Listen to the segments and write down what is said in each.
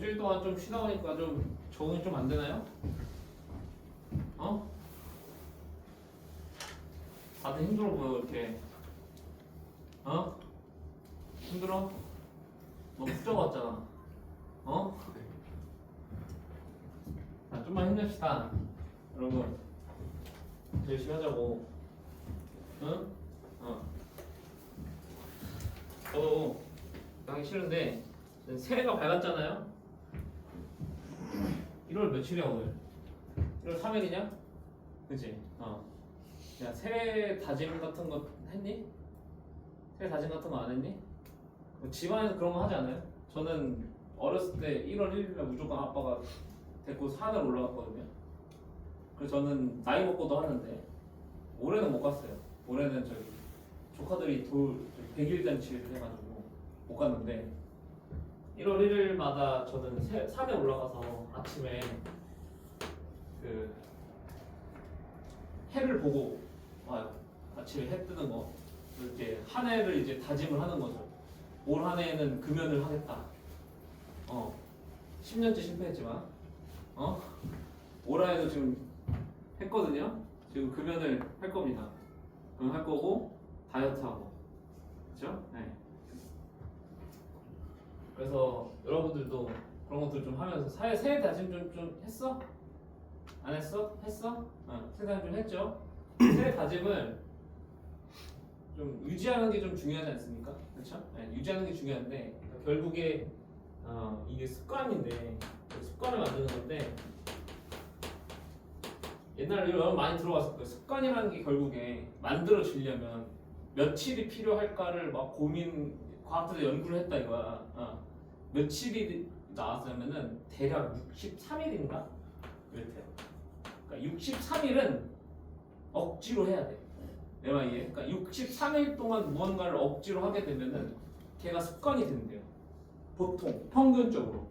일주일 동안 좀 쉬다 보니까 좀 적응이 좀 안 되나요? 어? 다들 힘들어 보여 이렇게. 어? 힘들어? 너무 훅 왔잖아. 어? 자, 좀만 힘냅시다. 여러분 열심히 하자고. 응? 저도 하기 싫은데 새해가 밝았잖아요. 1월 며칠이야 오늘? 1월 3일이냐? 그치? 야, 새해 다짐 같은 거 했니? 새해 다짐 같은 거 안 했니? 뭐 집안에서 그런 거 하지 않아요? 저는 어렸을 때 1월 1일에 무조건 아빠가 데리고 산을 올라갔거든요. 그래서 저는 나이 먹고도 하는데 올해는 못 갔어요. 올해는 저기 조카들이 100일 잔치를 해가지고 못 갔는데 1월 1일마다 저는 산에 올라가서 아침에 그 해를 보고 와요. 아침에 해 뜨는 거 이렇게 한 해를 이제 다짐을 하는 거죠. 올 한 해에는 금연을 하겠다. 10년째 실패했지만 올 한 해도 지금 했거든요. 지금 금연을 할 겁니다. 할 거고 다이어트하고 그렇죠? 네. 그래서 여러분들도 그런 것들 좀 하면서 새해 다짐 좀 했어? 안 했어? 했어? 새해 다짐 좀 했죠? 새해 다짐을 좀 유지하는 게 좀 중요하지 않습니까? 그렇죠? 네, 유지하는 게 중요한데 결국에 이게 습관인데 습관을 만드는 건데 옛날에 여러분 많이 들어봤을 거예요. 습관이라는 게 결국에 만들어지려면 며칠이 필요할까를 막 과학자들이 연구를 했다 이거야. 며칠이 나왔으면은 대략 63일인가? 그랬대요. 그러니까 63일은 억지로 해야 돼. 내 말 이해? 그러니까 63일 동안 무언가를 억지로 하게 되면은 걔가 습관이 된대요. 보통 평균적으로.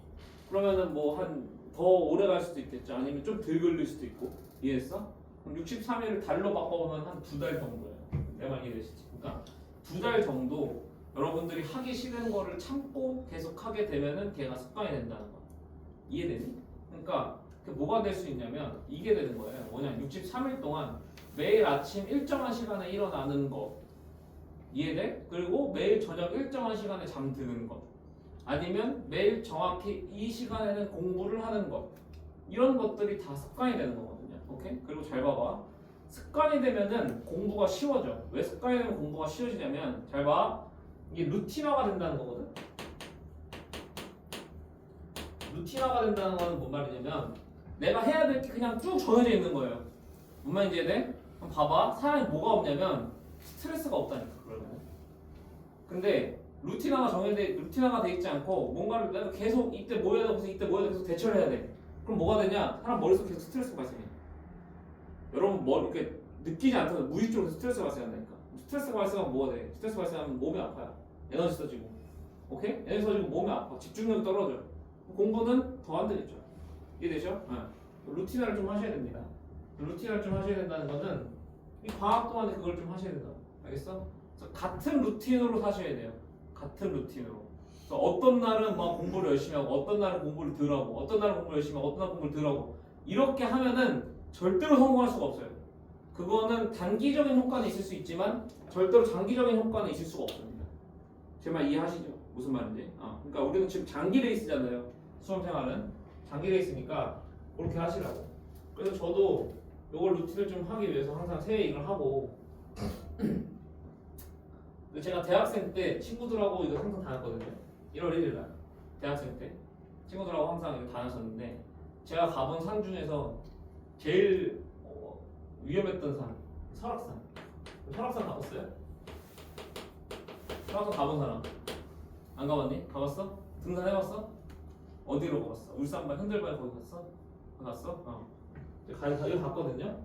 그러면은 뭐 한 더 오래 갈 수도 있겠죠. 아니면 좀 덜 걸릴 수도 있고. 이해했어? 그럼 63일을 달로 바꿔보면 한 2달 정도예요. 내 말 이해되시지? 그러니까 2달 정도 여러분들이 하기 싫은 거를 참고 계속 하게 되면은 걔가 습관이 된다는 거야. 이해되니? 그러니까 뭐가 될 수 있냐면 이게 되는 거예요. 뭐냐? 63일 동안 매일 아침 일정한 시간에 일어나는 거. 이해돼? 그리고 매일 저녁 일정한 시간에 잠드는 것. 아니면 매일 정확히 이 시간에는 공부를 하는 것. 이런 것들이 다 습관이 되는 거거든요. 오케이? 그리고 잘 봐봐. 습관이 되면은 공부가 쉬워져. 왜 습관이 되면 공부가 쉬워지냐면 잘 봐. 이게 루틴화가 된다는 거거든. 루틴화가 된다는 거는 뭔 말이냐면 내가 해야 될 게 그냥 쭉 정해져 있는 거예요. 뭔 말인지 이해돼? 그럼 봐봐. 사람이 뭐가 없냐면 스트레스가 없다니까. 그러면. 근데 루틴화가 돼 있지 않고 뭔가를 내가 계속 이때 뭐 해야 되고 이때 뭐 해야 되고 계속 대처를 해야 돼. 그럼 뭐가 되냐? 사람 머릿속에 계속 스트레스가 발생해. 여러분 이렇게 느끼지 않더라도 무의식적으로 스트레스가 발생한다니까. 스트레스가 발생하면 뭐가 돼? 스트레스 발생하면 몸이 아파요. 에너지 써지고. 오케이? 에너지 써지고 몸이 아파. 집중력이 떨어져. 공부는 더 안 되겠죠. 이해되죠? 루틴화를 좀 하셔야 됩니다. 루틴화를 좀 하셔야 된다는 거는 이 방학 동안에 그걸 좀 하셔야 된다. 알겠어? 그래서 같은 루틴으로 사셔야 돼요. 같은 루틴으로. 그래서 어떤 날은 막 공부를 열심히 하고 어떤 날은 공부를 덜 하고 어떤 날은 공부를 열심히 하고 어떤 날은 공부를 덜 하고 이렇게 하면은 절대로 성공할 수가 없어요. 그거는 단기적인 효과는 있을 수 있지만 절대로 장기적인 효과는 있을 수가 없습니다. 제 말 이해하시죠? 무슨 말인지? 그러니까 우리는 지금 장기 레이스잖아요. 수험생활은 장기 레이스니까 그렇게 하시라고. 그래서 저도 이걸 루틴을 좀 하기 위해서 항상 새해 이걸 하고 제가 대학생 때 친구들하고 이거 항상 다녔거든요. 1월 1일 날 대학생 때 친구들하고 항상 이거 다녔었는데 제가 가본 산 중에서 제일 위험했던 산 설악산. 설악산 가봤어요? 설악산 가본 사람 안 가봤니? 가봤어? 등산 해봤어? 어디로 가봤어? 울산발 흔들발 거기 갔어? 갔어? 여기 갔거든요.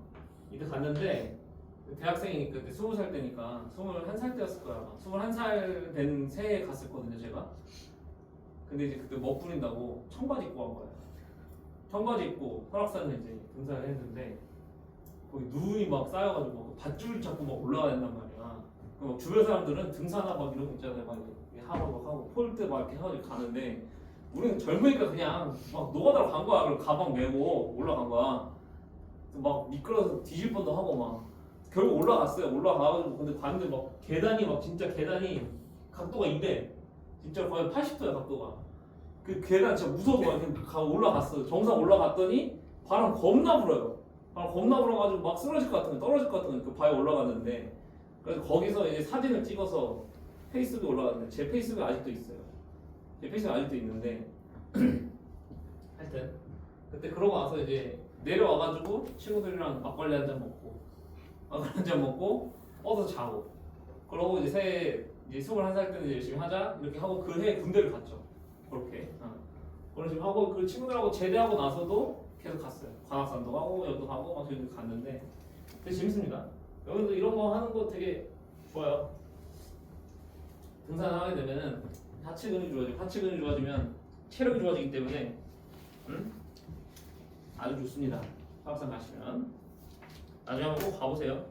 이때 갔는데 대학생이니까 그때 20살 때니까 21살 때였을 거야. 21살 된 새해에 갔었거든요 제가. 근데 이제 그때 멋 부린다고 청바지 입고 간 거야. 청바지 입고 설악산을 이제 등산을 했는데 거기 눈이 막 쌓여가지고 밧줄 잡고 막 올라가야 된단 말이야. 주변 사람들은 등산화 막 이런 거 있잖아요. 막 하고 폴드 막 이렇게 해가지고 가는데 우리는 젊으니까 그냥 막 노가다로 간 거야. 그리고 가방 메고 올라간 거야. 막 미끄러서 뒤질 뻔도 하고 막 결국 올라갔어요. 올라가가지고 근데 봤는데 막 계단이 막 진짜 계단이 각도가 200, 진짜 거의 80도야 각도가. 그 계단 진짜 무서워. 그냥 올라갔어. 정상 올라갔더니 바람 겁나 불어요. 바람 겁나 불어가지고 막 쓰러질 것 같은 거, 떨어질 것 같은 거 그 바위 올라갔는데 그래서 거기서 이제 사진을 찍어서 페이스북에 올라갔는데 제 페이스북에 아직도 있어요. 제 페이스북에 아직도 있는데 하여튼 그때 그러고 나서 이제 내려와가지고 친구들이랑 막걸리 한 잔 먹고 어서 자고 그러고 이제 새해 이제 21살 때는 이제 열심히 하자 이렇게 하고 그 해에 군대를 갔죠. 그렇게 그런 식으로 하고 그 친구들하고 제대하고 나서도 계속 갔어요. 관악산도 가고 여기도 가고 막 저기 갔는데 되게 재밌습니다. 여러분도 이런 거 하는 거 되게 좋아요. 등산을 하게 되면은 하체 근육이 좋아지고 하체 근육이 좋아지면 체력이 좋아지기 때문에 아주 좋습니다. 관악산 가시면 나중에 한번 꼭 가보세요.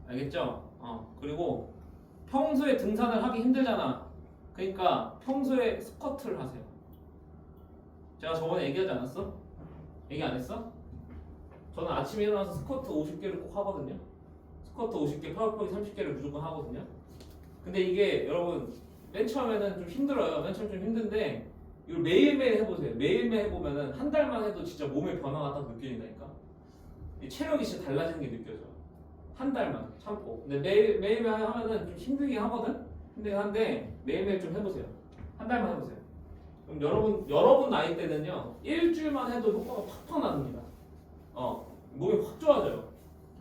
알겠죠? 그리고 평소에 등산을 하기 힘들잖아. 그러니까 평소에 스쿼트를 하세요. 제가 저번에 얘기하지 않았어? 얘기 안 했어? 저는 아침에 일어나서 스쿼트 50개를 꼭 하거든요. 스쿼트 50개, 파워포기 30개를 무조건 하거든요. 근데 이게 여러분 맨 처음에는 좀 힘들어요. 맨 처음 좀 힘든데 이걸 매일매일 해보세요. 매일매일 해보면은 한 달만 해도 진짜 몸의 변화가 딱 느껴진다니까. 이 체력이 진짜 달라지는 게 느껴져. 한 달만 참고. 근데 매일매일 하면은 좀 힘들긴 하거든. 힘들긴 한데 매일매일 좀 해보세요. 한 달만 해보세요. 그럼 여러분 나이 때는요 일주일만 해도 효과가 팍팍 나옵니다. 몸이 확 좋아져요.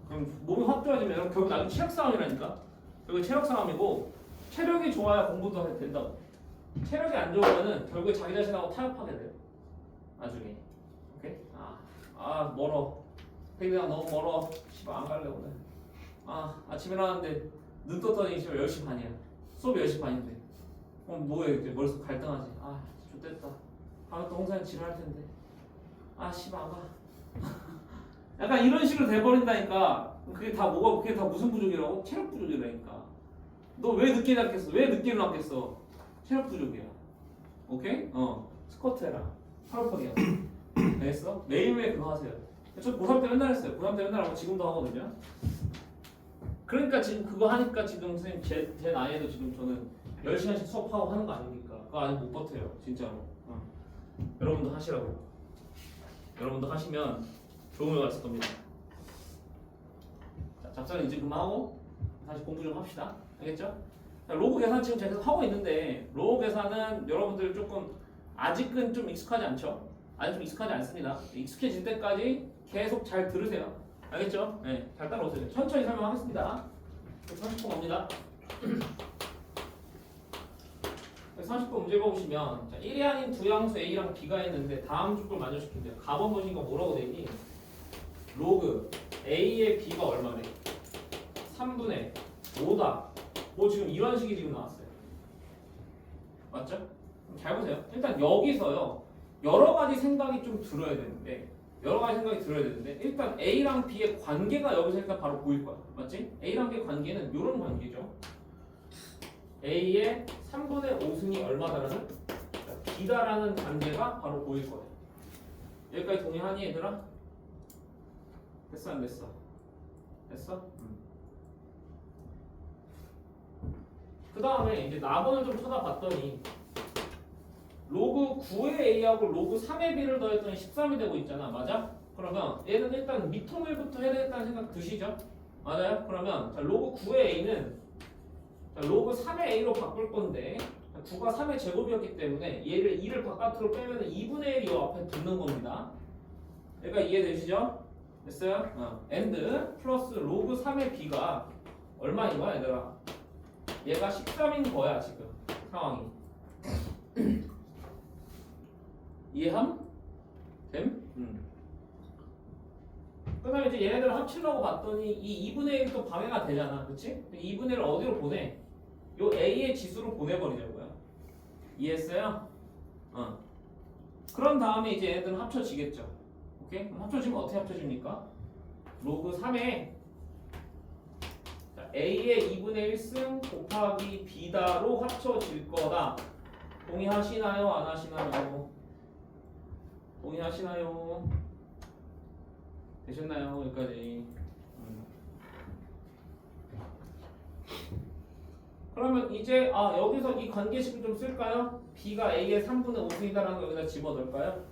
그럼 몸이 확 좋아지면 여러분 결국 나중에 체력 싸움이라니까. 결국 체력 싸움이고 체력이 좋아야 공부도 해도 된다고. 체력이 안 좋으면은 결국에 자기 자신하고 타협하게 돼요. 나중에. 오케이? 멀어. 회의가 너무 멀어. 씨발 안 갈래 오늘. 아침에 일어났는데 눈 떴더니 지금 10시 반이야. 수업이 10시 반인데. 그럼 뭐해 이제 머릿속 갈등하지. 좋됐다. 다음에 또 홍사님 지랄할 텐데. 씨발 안 가. 약간 이런 식으로 돼버린다니까. 그게 다 무슨 부족이라고? 체력 부족이라니까. 너 왜 늦게 일어났겠어? 왜 늦게 일어났겠어? 체력 부족이야. 오케이? 스쿼트 해라. 팔굽혀펴기야. 알겠어? 매일매일 그거 하세요. 저 고3 때 맨날 했어요. 고3 때 맨날 하고 지금도 하거든요. 그러니까 지금 그거 하니까 지금 선생님 제 나이에도 지금 저는 10시간씩 수업하고 하는 거 아닙니까? 그거 아직 못 버텨요. 진짜로. 여러분도 하시라고. 여러분도 하시면 좋은 결과 있을 겁니다. 자, 잡사는 이제 그만하고 다시 공부 좀 합시다. 알겠죠? 자, 로그 계산 지금 제가 계속 하고 있는데 로그 계산은 여러분들 조금 아직은 좀 익숙하지 않죠? 아직 좀 익숙하지 않습니다. 익숙해질 때까지 계속 잘 들으세요. 알겠죠? 네, 잘 따라오세요. 천천히 설명하겠습니다. 30분 갑니다. 30분 문제 보시면 1이 아닌 두 양수 A랑 B가 있는데 다음 조건을 만족시킨대요. 가번 보니까 뭐라고 되니? 로그 A의 B가 얼마래? 3분의 5다. 지금 이런 식이 지금 나왔어요. 맞죠? 잘 보세요. 일단 여기서요. 여러 가지 생각이 좀 들어야 되는데 일단 A랑 B의 관계가 여기서 일단 바로 보일 거야. 맞지? A랑 B의 관계는 이런 관계죠. A의 3분의 5승이 얼마다라는 B다라는 관계가 바로 보일 거예요. 여기까지 동의하니 얘들아? 됐어 안 됐어? 됐어? 그 다음에 이제 나번을 좀 쳐다봤더니 로그 9의 A하고 로그 3의 B를 더했더니 13이 되고 있잖아. 맞아? 그러면 얘는 일단 미통일부터 해야 되겠다는 생각 드시죠? 맞아요? 그러면 자, 로그 9의 A는 로그 3의 A로 바꿀 건데 9가 3의 제곱이었기 때문에 얘를 2를 바깥으로 빼면 2분의 1이 이 앞에 붙는 겁니다. 그러니까 이해되시죠? 됐어요? and 플러스 로그 3의 B가 얼마인 거야 얘들아? 얘가 13인 거야 지금 상황이. 이해함? 됨? 그 다음에 이제 얘네들을 합치려고 봤더니 이 2분의 1도 방해가 되잖아. 그치? 2분의 1을 어디로 보내? 요 A의 지수로 보내버리자고요. 이해했어요? 그런 다음에 이제 얘네들은 합쳐지겠죠. 오케이? 그럼 합쳐지면 어떻게 합쳐집니까? 로그 3에 A의 2분의 1승 곱하기 B다로 합쳐질 거다. 동의하시나요? 안 하시나요? 동의하시나요? 되셨나요? 여기까지. 그러면 이제 여기서 이 관계식을 좀 쓸까요? B가 A의 3분의 5승이다라는 거 여기다 집어넣을까요?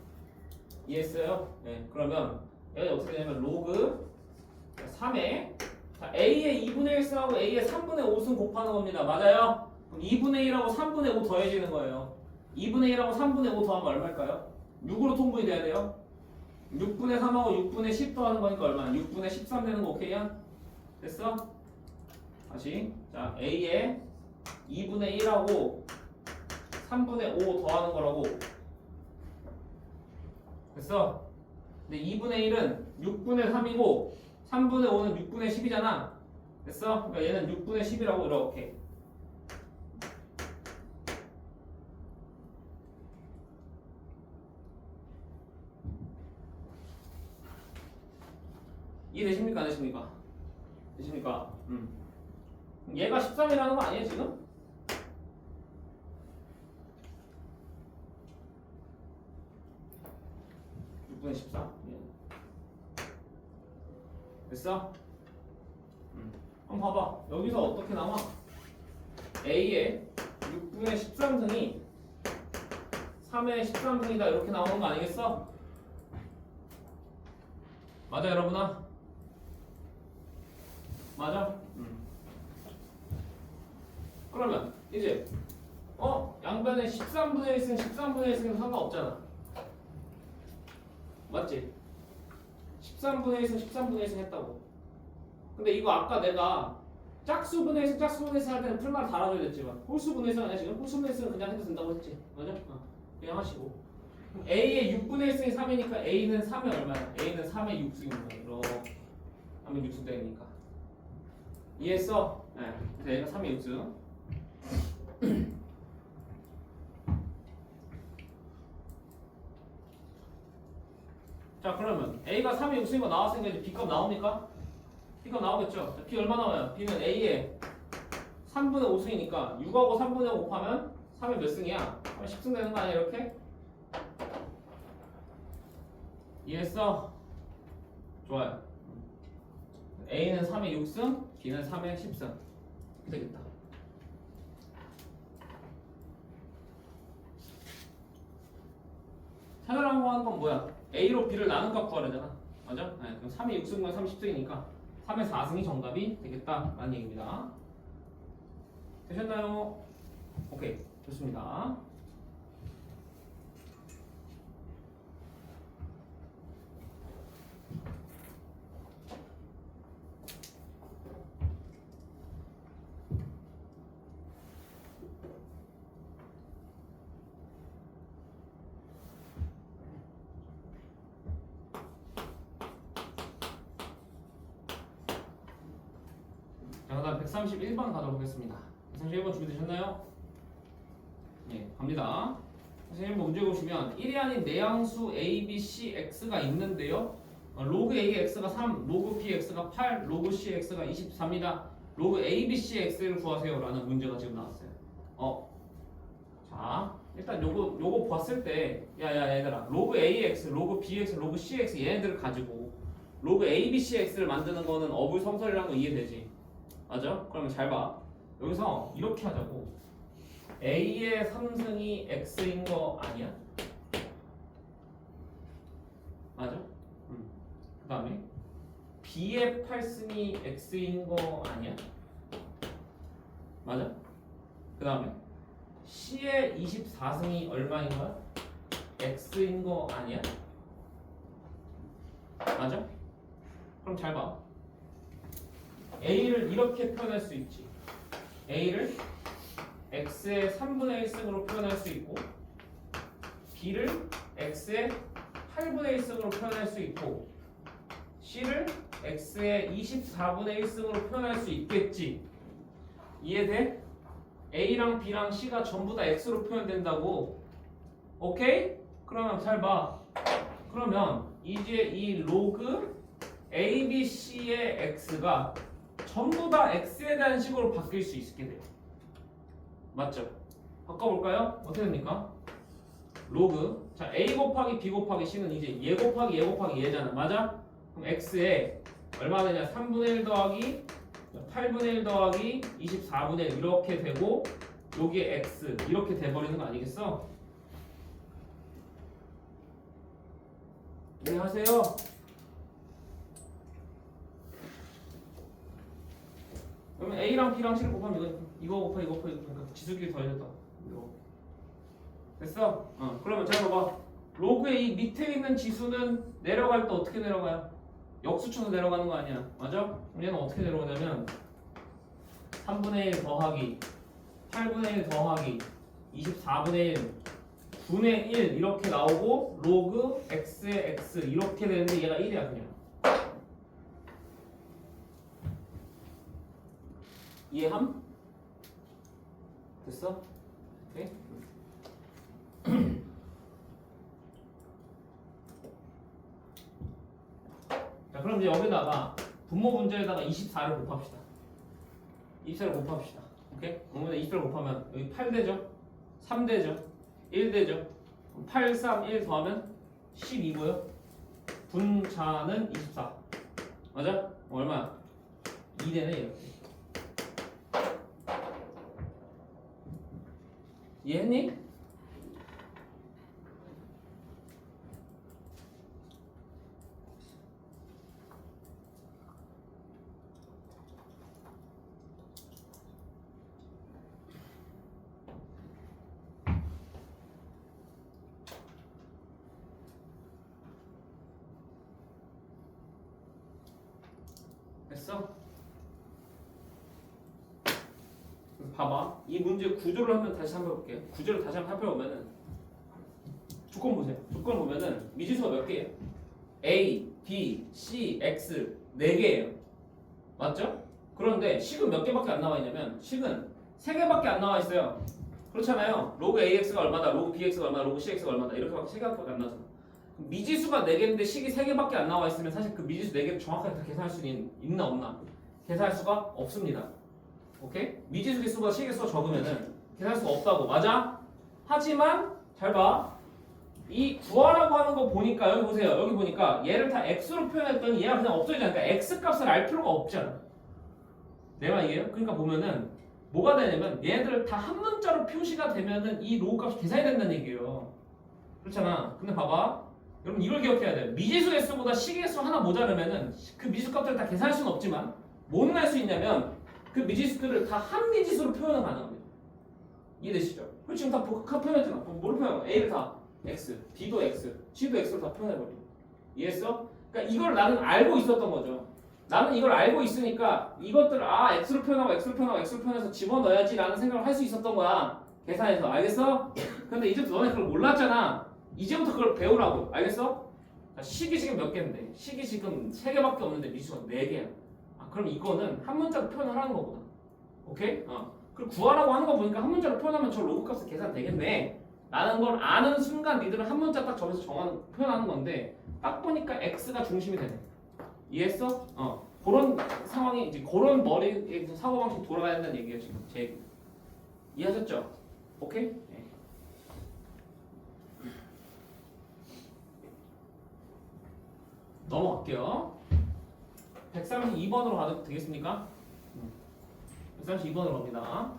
이해했어요? 네. 그러면 여기 어떻게 되냐면 로그 3에 A의 2분의 1승하고 A의 3분의 5승 곱하는 겁니다. 맞아요? 그럼 2분의 1하고 3분의 5 더해지는 거예요. 2분의 1하고 3분의 5 더하면 얼마일까요? 6으로 통분이 돼야 돼요. 6분의 3하고 6분의 10 더하는 거니까 얼마야? 6분의 13 되는 거 오케이야? 됐어? 다시 자 A의 2분의 1하고 3분의 5 더하는 거라고. 됐어? 근데 2분의 1은 6분의 3이고 3분의 5는 6분의 10이잖아. 됐어? 그러니까 얘는 6분의 10이라고 이렇게. 이해되십니까? 안 되십니까? 되십니까? 얘가 13이라는 거 아니에요 지금? 분의 14 됐어? 한번 봐봐. 여기서 어떻게 나와? A의 6분의 13승이 3의 13승이다 이렇게 나오는 거 아니겠어? 맞아 여러분아? 맞아? 그러면 이제 양변에 13분의 1승 13분의 1승은 상관없잖아. 맞지? 13분의 1승 13분의 1승 했다고. 근데 이거 아까 내가 짝수분의 1승 짝수분의 1승 할 때는 풀만 달아줘야 됐지만 홀수분의 1승 아니야 지금? 홀수분의 1승은 그냥 해도 된다고 했지. 맞아? 그냥 하시고 A의 6분의 1승이 3이니까 A는 3의 얼마야? A는 3의 6승입니다. 이렇게 하면 6승 되니까 이해했어? 네. 그래서 A가 3의 6승. 자 그러면 A가 3의 6승인 거 나왔으니까 이제 B값 나옵니까? B값 나오겠죠? 자, B 얼마 나와요? B는 A의 3분의 5승이니까 6하고 3분의 5 곱하면 3의 몇 승이야? 10승 되는 거 아니야 이렇게? 이해했어? 좋아요. A는 3의 6승, B는 3의 10승 되겠다. 찾아라고 하는 건 뭐야? A로 B를 나눈 값 구하려잖아. 맞아? 네, 그럼 3의 6승과 3의 10승이니까 3의 4승이 정답이 되겠다 라는 얘기입니다. 되셨나요? 오케이 좋습니다. 자, 그다음 131번 가도록 하겠습니다. 131번 준비되셨나요? 네, 갑니다. 131번 문제 보시면 1이 아닌 내양수 A, B, C, X가 있는데요. 로그 A, X가 3, 로그 B, X가 8, 로그 C, X가 24입니다. 로그 A, B, C, X를 구하세요 라는 문제가 지금 나왔어요. 자, 일단 요거 봤을 때 야 얘들아 로그 AX, 로그 BX, 로그 CX 얘네들을 가지고 로그 A, B, C, X를 만드는 거는 어불성설이라는 거 이해되지? 맞아? 그러면 잘 봐. 여기서 이렇게 하자고. A의 3승이 X인 거 아니야? 맞아? 그 다음에 B의 8승이 X인 거 아니야? 맞아? 그 다음에 C의 24승이 얼마인 거야? X인 거 아니야? 맞아? 그럼 잘 봐. A를 이렇게 표현할 수 있지. A를 X의 3분의 1승으로 표현할 수 있고 B를 X의 8분의 1승으로 표현할 수 있고 C를 X의 24분의 1승으로 표현할 수 있겠지. 이해돼? A랑 B랑 C가 전부 다 X로 표현된다고. 오케이? 그러면 잘 봐. 그러면 이제 이 로그 A, B, C의 X가 전부 다 X에 대한 식으로 바뀔 수 있게 돼요. 맞죠? 바꿔볼까요? 어떻게 됩니까? 로그. 자, A 곱하기 B 곱하기 C는 이제 얘 곱하기 얘 곱하기 얘잖아. 맞아? 그럼 X에 얼마 되냐? 3분의 1 더하기 8분의 1 더하기 24분의 1 이렇게 되고 여기에 X 이렇게 돼버리는 거 아니겠어? 이해하세요? 그러면 A랑 B랑 C를 곱하면 이거 곱하기 이거 곱하기 그러니까 지수끼리 더해졌다. 이거. 됐어? 그러면 잘 봐봐. 로그의 이 밑에 있는 지수는 내려갈 때 어떻게 내려가요? 역수쳐서 내려가는 거 아니야. 맞아? 그럼 얘는 어떻게 내려오냐면 3분의 1 더하기 8분의 1 더하기 24분의 1 분의 1 이렇게 나오고 로그 x의 x 이렇게 되는데 얘가 1이야 그냥. 이해함? 됐어? 오케이? 자 그럼 이제 여기다가 분모 문제에다가 24를 곱합시다. 24를 곱합시다. 오케이? 그러면 24를 곱하면 여기 8되죠? 3되죠? 1되죠? 8, 3, 1 더하면 12고요. 분자는 24. 맞아? 얼마야? 2되네 이렇게. 이해했니? 됐어? 봐봐. 이 문제 구조를 한번 다시 한번 볼게요. 구조를 다시 한번 살펴보면은 조건 보세요. 조건 보면은 미지수가 몇 개예요? A, B, C, X 4개예요. 맞죠? 그런데 식은 몇 개밖에 안 나와 있냐면 식은 3개밖에 안 나와 있어요. 그렇잖아요. 로그 AX가 얼마다, 로그 BX가 얼마다, 로그 CX가 얼마다 이렇게밖에 3개밖에 안 나잖아. 미지수가 4개인데 식이 3개밖에 안 나와 있으면 사실 그 미지수 4개를 정확하게 다 계산할 수 있나 없나? 계산할 수가 없습니다. 오케이? 미지수 개수보다 식 개수가 적으면은 계산할 수가 없다고. 맞아? 하지만 잘 봐. 이 구하라고 하는 거 보니까 여기 보세요. 여기 보니까 얘를 다 x로 표현했더니 얘가 그냥 없어지잖아. 그러니까 x 값을 알 필요가 없잖아. 내 말이에요? 그러니까 보면은 뭐가 되냐면 얘네들 다 한 문자로 표시가 되면은 이 로우 값이 계산이 된다는 얘기예요. 그렇잖아. 근데 봐봐. 여러분 이걸 기억해야 돼요. 미지수 개수보다 식 개수 하나 모자르면은 그 미지수 값들을 다 계산할 수는 없지만 뭐는 할 수 있냐면 그 미지수들을 다 한 미지수로 표현은 가능합니다. 이해되시죠? 그리고 지금 다 복합 표현했잖아. 뭐로 표현하고 A를 다 X, B도 X, C도 X로 다 표현해버려. 이해했어? 그러니까 이걸 나는 알고 있었던 거죠. 나는 이걸 알고 있으니까 이것들을 X로 표현하고 X로 표현하고 X로 표현해서 집어넣어야지 라는 생각을 할 수 있었던 거야. 계산해서. 알겠어? 근데 이제부터 너네 그걸 몰랐잖아. 이제부터 그걸 배우라고. 알겠어? 자, 식이 지금 몇 개인데? 식이 지금 3개밖에 없는데 미수가 4개야. 그럼 이거는 한 문자로 표현을 하는 거구나. 오케이? 그리고 구하라고 하는 거 보니까 한 문자로 표현하면 저 로그 값이 계산되겠네 라는 걸 아는 순간 니들은 한 문자 딱 적어서 표현하는 건데 딱 보니까 x가 중심이 되네. 이해했어? 그런 상황이 이제 그런 머리에서 사고방식 돌아가야 된다는 얘기예요 지금 제 얘기. 이해하셨죠? 오케이? 네. 넘어갈게요. 132번으로 가도 되겠습니까? 132번으로 갑니다.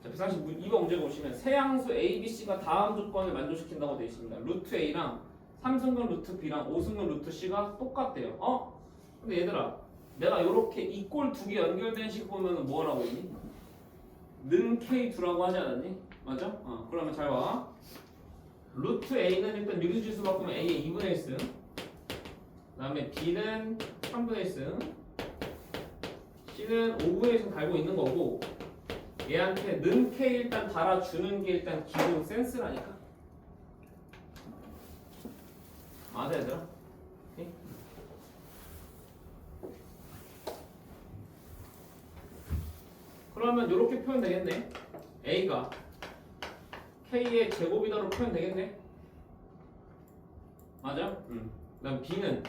자, 132번 문제 보시면 세양수 A, B, C가 다음 조건을 만족시킨다고 되어 있습니다. 루트 A랑 3승근 루트 B랑 5승근 루트 C가 똑같대요. 근데 얘들아 내가 이렇게 이 꼴 2개 연결된 식 보면 뭐라고 했니? 는 K2라고 하지 않았니? 맞아? 그러면 잘 봐. 루트 A는 일단 유리지수 바꾸면 A의 2분의 1승, 그 다음에 B는 3분의 1승, C는 5분의 1승 달고 있는 거고 얘한테 는 K 일단 달아주는 게 일단 기본 센스라니까. 맞아 얘들아? 오케이? 그러면 이렇게 표현되겠네. A가 K의 제곱이다로 표현되겠네. 맞아? 그 다음 B는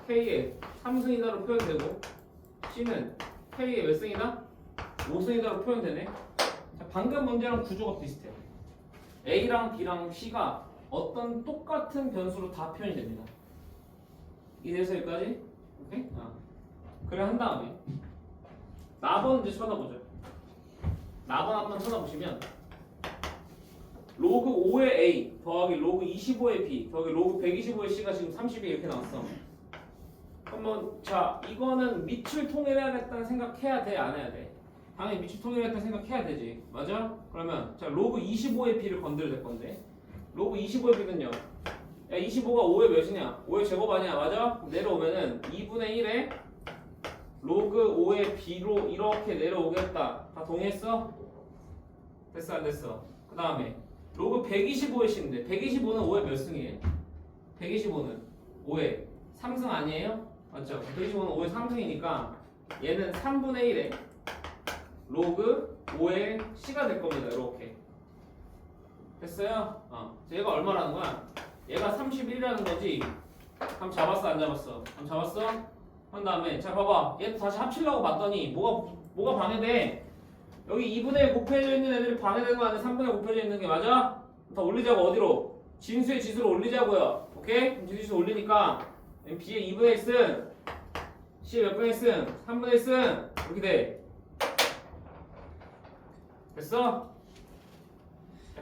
K의 3승이다로 표현되고 C는 K의 몇 승이다? 5승이다로 표현되네. 자, 방금 문제랑 구조가 비슷해. A랑 B랑 C가 어떤 똑같은 변수로 다 표현이 됩니다. 이래서 여기까지? 오케이? 그래 한 다음에 나번 이제 쳐다보죠. 나번 한번 쳐다보시면 로그 5의 A 더하기 로그 25의 B 더하기 로그 125의 C가 지금 30이 이렇게 나왔어. 그러면 자 이거는 밑을 통일해야겠다는 생각해야 돼? 안 해야 돼? 당연히 밑을 통일해야겠다는 생각해야 되지. 맞아? 그러면 자 로그 25의 B를 건드려야 될 건데 로그 25의 B는요. 야 25가 5의 몇이냐? 5의 제곱 아니야. 맞아? 내려오면은 2분의 1에 로그 5의 B로 이렇게 내려오겠다. 다 동의했어? 됐어 안 됐어? 그 다음에 로그 125의 C인데 125는 5의 몇 승이에요? 125는 5의 3승 아니에요? 맞죠? 125는 5의 3승이니까 얘는 3분의 1에 로그 5의 C가 될 겁니다. 이렇게 됐어요? 얘가 얼마라는 거야? 얘가 31이라는 거지. 한번 잡았어 안 잡았어? 한번 잡았어? 한 다음에 자 봐봐 얘 다시 합치려고 봤더니 뭐가 방해돼? 여기 2분의 1 곱해져 있는 애들이 방해되는 거 아니야? 3분의 1 곱해져 있는 게 맞아? 다 올리자고 어디로? 진수의 지수로 올리자고요. 오케이? 그럼 진수의 지수 올리니까 B의 2분의 1승 C의 몇 분의 1승? 3분의 1승 이렇게 돼. 됐어?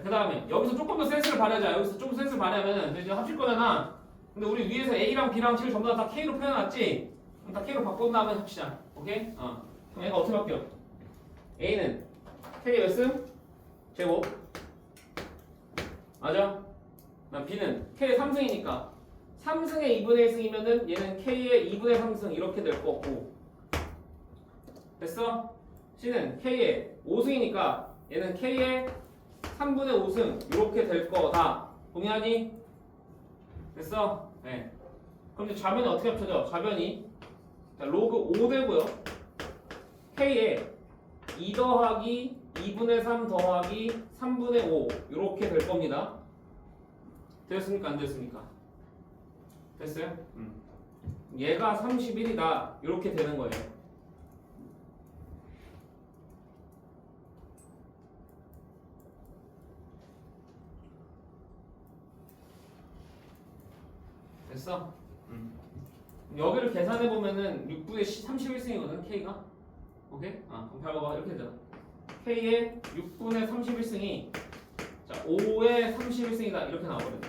그 다음에 여기서 조금 더 센스를 발휘하자. 여기서 조금 센스를 발휘하면은 이제 합칠 거잖아. 근데 우리 위에서 A랑 B랑 C를 전부 다 K로 표현해놨지? 그럼 다 K로 바꾼 다음에 합치자. 오케이? 그럼 얘가 어떻게 바뀌어? A는 K의 몇 승? 제곱 맞아? 그다음 B는 K의 3승이니까 3승의 2분의 1승이면은 얘는 K의 2분의 3승 이렇게 될 거고 됐어? C는 K의 5승이니까 얘는 K의 3분의 5승 이렇게 될 거다. 동의하니? 됐어? 네. 그럼 이제 좌변이 어떻게 합쳐져? 좌변이 자, 로그 5 되고요. K의 2 더하기 2분의 3 더하기 3분의 5 이렇게 될 겁니다. 됐습니까? 안 됐습니까? 됐어요? 얘가 31이다 이렇게 되는 거예요. 됐어? 여기를 계산해 보면은 6분의 31승이거든 K가. 오케이? 그럼 봐봐 이렇게 되잖아. K의 6분의 31승이 자 5의 31승이다 이렇게 나와버린다.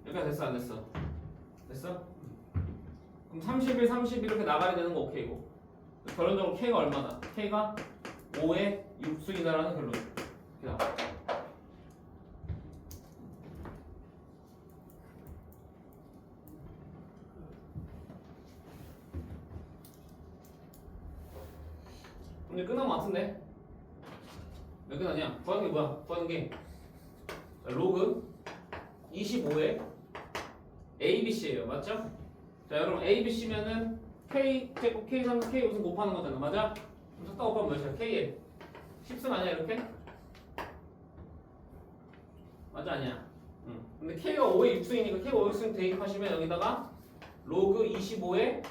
여기가 됐어 안 됐어? 됐어? 그럼 31, 30 이렇게 나가야 되는 거 오케이고 결론적으로 K가 얼마다? K가 5의 6승이다라는 결론이 나와. 이제 끝난 것 같은데? 왜 끝나냐? 구하는 게 뭐야? 구하는 게 로그 25의 ABC예요. 맞죠? 자 여러분 ABC면은 K 제곱 K 3 K 우승 곱하는 거잖아. 맞아? 그럼 섞다 곱하면 몇이야? K에 10승 아니야 이렇게? 맞아 아니야? 근데 K가 5의 6승이니까 K가 5의 6승 대입하시면 여기다가 로그 25의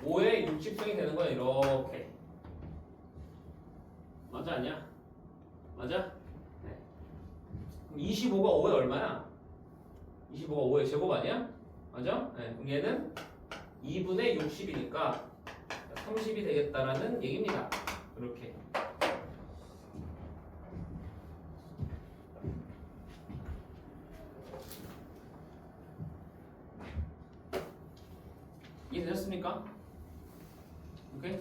5의 60승이 되는 거야 이렇게. 맞아 아니야? 맞아? 네. 그럼 25가 5에 얼마야? 25가 5의 제곱 아니야? 맞아? 네. 그럼 얘는 2분의 60이니까 30이 되겠다라는 얘기입니다. 이렇게. 이해되셨습니까? 오케이?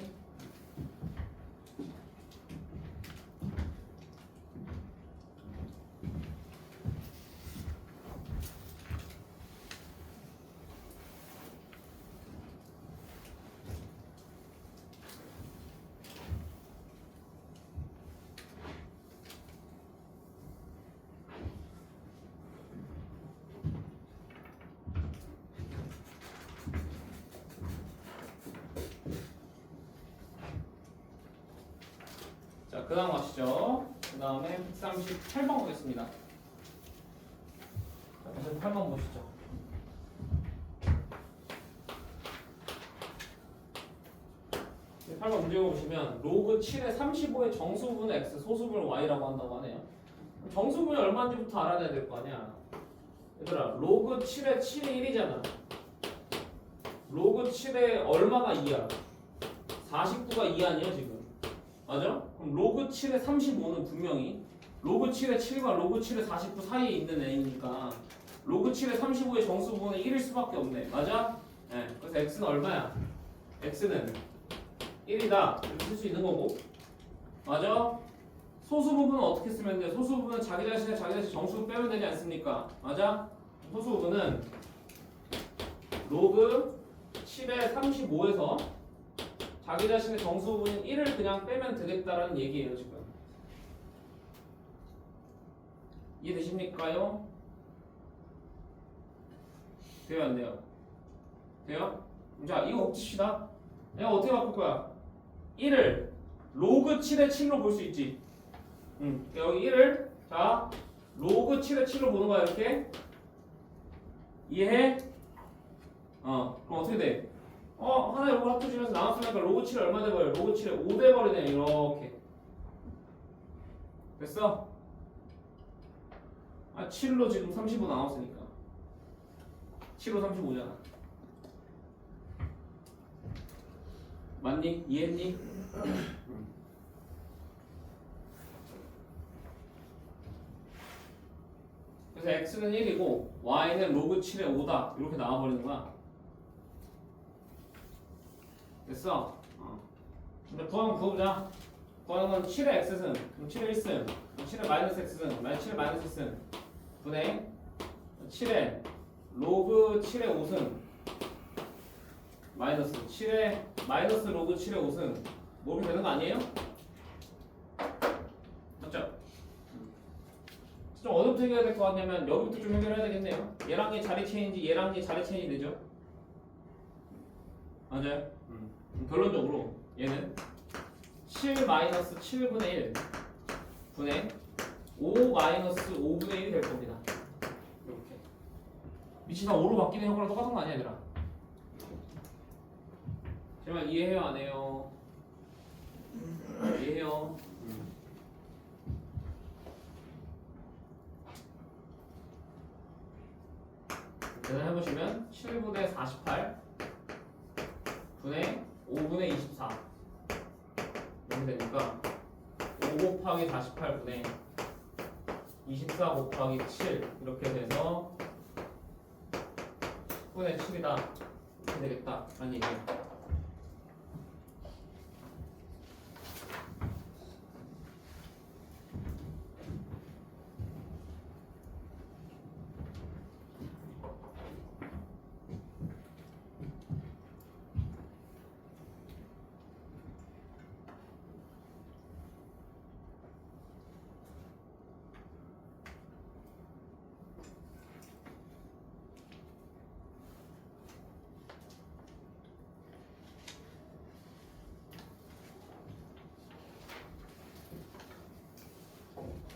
자, 그 다음 가시죠. 그 다음에 138번 보겠습니다. 자, 8번 보시죠. 8번 문제 보시면 로그 7의 35의 정수분의 x, 소수분을 y라고 한다고 하네요. 정수분이 얼마인지부터 알아내야 될 거 아니야. 얘들아, 로그 7의 7이 1이잖아. 로그 7의 얼마가 2야? 49가 2 아니야 지금? 맞아? 그럼 로그 7의 35는 분명히 로그 7의 7과 로그 7의 49 사이에 있는 애니까 로그 7의 35의 정수분은 1일 수밖에 없네. 맞아? 네. 그래서 x는 얼마야? x는 1이다. 이렇게 쓸 수 있는 거고. 맞아? 소수 부분은 어떻게 쓰면 돼? 소수 부분은 자기 자신 정수 빼면 되지 않습니까? 맞아? 소수 부분은 로그 7의 35에서 자기 자신의 정수 부분인 1을 그냥 빼면 되겠다라는 얘기예요 지금. 이해되십니까요? 돼요 안 돼요? 돼요? 자 이거 곱칩시다. 내가 어떻게 바꿀 거야? 1을 로그 7의 7로 볼 수 있지. 여기 1을 자 로그 7의 7로 보는 거야 이렇게. 이해해? 그럼 어떻게 돼? 하나의 로그 합쳐지면서 나눴으니까 로그 7이 얼마 돼버려? 로그 7에 5 돼버리네 이렇게. 됐어? 7로 지금 35 나왔으니까 7로 35잖아. 맞니? 이해했니? 그래서 x는 1이고 y는 로그 7의 5다 이렇게 나와버리는 거야. 됐어? 근데 구하면 구해보자. 구하는 건 7의 x승, 그럼 7의 1승, 7의 마이너스 x승, 7의 마이너스 x승 분의 7의 로그 7의 5승 마이너스 7의 마이너스 로그 7의 5승 뭐 이렇게 되는 거 아니에요? 맞죠? 좀 어디부터 해결해야 될 것 같냐면 여기부터 좀 해결해야 되겠네요. 얘랑 얘 자리 체인지, 얘랑 얘 자리 체인지 되죠? 맞아요? 결론적으로 얘는 7 마이너스 7분의 1 분의 5 마이너스 5분의 1이 될 겁니다. 이렇게 미치다 5로 바뀌는 형태랑 똑같은 거 아니야 얘들아? 제발 이해해요 안 해요? 이해해요? 계산해보시면 7분의 48 분의 5분의 24 이렇게 되니까 5 곱하기 48분의 24 곱하기 7 이렇게 돼서 10분의 7이다 이렇게 되겠다 라는 얘기예요.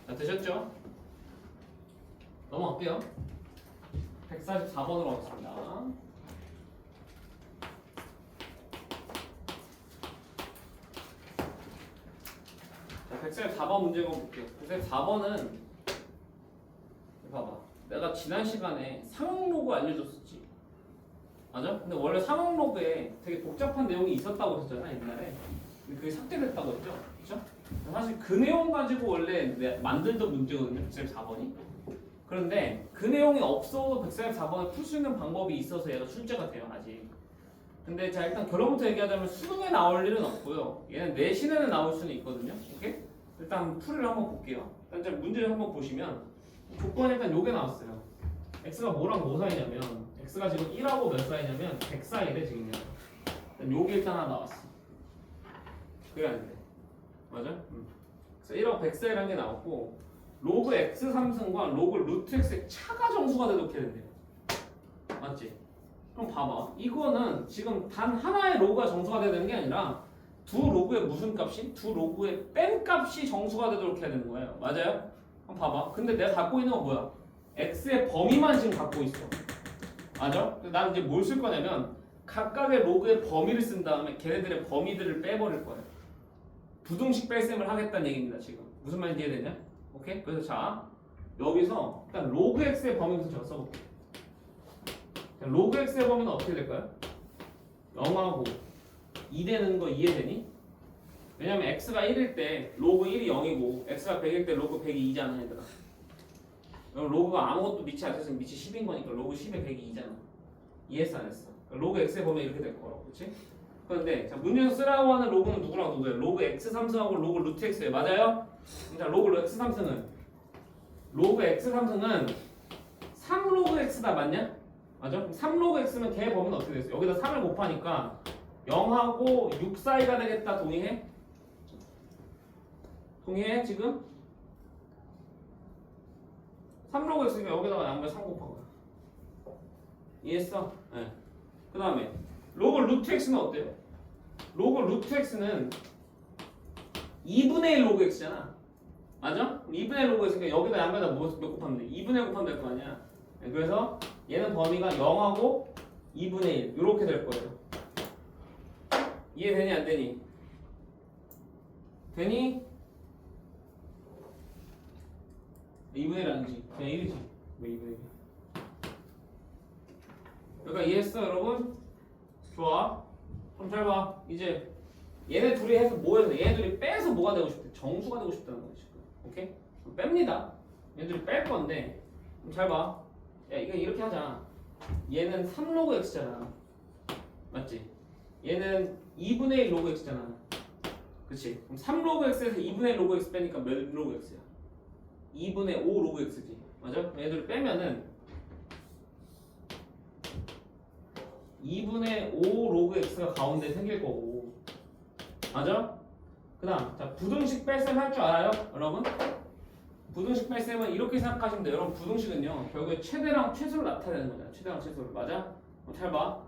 자, 되셨죠? 넘어갈게요. 144번으로 가겠습니다. 자, 144번 문제 볼게요. 144번은 봐봐. 내가 지난 시간에 상응 로그 알려줬었지. 맞아? 근데 원래 상응 로그에 되게 복잡한 내용이 있었다고 했잖아 옛날에. 근데 그게 삭제됐다고 했죠. 그렇죠? 사실 그 내용 가지고 원래 만들던 문제거든요. 144번이. 그런데 그 내용이 없어도 144번을 풀 수 있는 방법이 있어서 얘가 출제가 돼요 아직. 근데 자 일단 결론부터 얘기하자면 수능에 나올 일은 없고요. 얘는 내신에는 나올 수는 있거든요. 오케이? 일단 풀이를 한번 볼게요. 일단 문제를 한번 보시면 조건이 일단 요게 나왔어요. x가 뭐랑 뭐 사이냐면 x가 지금 1하고 몇 사이냐면 100 사이래 지금. 일단 요게 일단 하나 나왔어. 그게 아닌데. 맞아? 그래서 1하고 100 사이라는 게 나왔고 로그 x 3승과 로그 루트 x의 차가 정수가 되도록 해야 된대요. 맞지? 그럼 봐봐. 이거는 지금 단 하나의 로그가 정수가 돼야 되는 게 아니라 두 로그의 무슨 값이? 두 로그의 뺀 값이 정수가 되도록 해야 되는 거예요. 맞아요? 그럼 봐봐. 근데 내가 갖고 있는 건 뭐야? x의 범위만 지금 갖고 있어. 맞아? 나는 이제 뭘 쓸 거냐면 각각의 로그의 범위를 쓴 다음에 걔네들의 범위들을 빼버릴 거야. 부등식 뺄셈을 하겠다는 얘기입니다. 지금 무슨 말인지 이해되냐? 오케이? 그래서 자 여기서 일단 로그 x의 범위부터 제가 써볼게. 로그 x의 범위는 어떻게 될까요? 0하고 2 되는 거 이해되니? 왜냐면 x가 1일 때 로그 1이 0이고 x가 100일 때 로그 100이 2잖아 얘들아. 그럼 로그가 아무것도 밑이 안 됐으면 밑이 10인 거니까 로그 10에 100이 2잖아. 이해했어 안 했어? 그러니까 로그 x의 범위 이렇게 될 거라고. 그렇지? 그런데 자, 문제에서 쓰라고 하는 로그는 누구랑 누구예요? 로그 x 3승하고 로그 루트 x예요. 맞아요? 자, 로그 x 3승은 로그 x 3승은 3 로그 x다 맞냐? 맞아? 그럼 3 로그 x면 걔의 범위는 어떻게 됐어? 여기다 3을 곱하니까 0하고 6 사이가 되겠다. 동의해? 동의해 지금? 3 로그 x니까 여기다가 양변 3 곱한 거야. 이해했어? 네. 그 다음에 로그 루트 x는 어때요? 로그 루트 x는 2분의 1 로그 x잖아. 맞아? 2분의 1 로그 x니까 여기다 양변에다 몇 곱하면 돼? 2분의 1 곱하면 될 거 아니야. 네, 그래서 얘는 범위가 0하고 2분의 1 이렇게 될 거예요. 이해되니 안 되니? 되니? 2분의 1 아니지. 그냥 1이지. 왜 2분의 1이야? 그러니까 이해했어 여러분? 좋아. 그럼 잘 봐. 이제 얘네 둘이 해서 뭐 해서 얘네 둘이 빼서 뭐가 되고 싶대? 정수가 되고 싶다는 거지 지금. 오케이? 그럼 뺍니다. 얘네 둘이 뺄 건데 그럼 잘 봐. 야 이거 이렇게 하자. 얘는 3 로그 x잖아. 맞지? 얘는 2분의 1 로그 x잖아. 그치? 그럼 3 로그 x에서 2분의 1 로그 x 빼니까 몇 로그 x야? 2분의 5 로그 x지. 맞아? 얘들을 빼면은 2분의 5 로그 x가 가운데 생길 거고. 맞아? 그 다음 자 부등식 뺄셈 할 줄 알아요? 여러분? 부등식 뺄셈은 이렇게 생각하시면 돼요. 여러분 부등식은요 결국에 최대랑 최소를 나타내는 거잖아. 최대랑 최소를. 맞아? 잘 봐.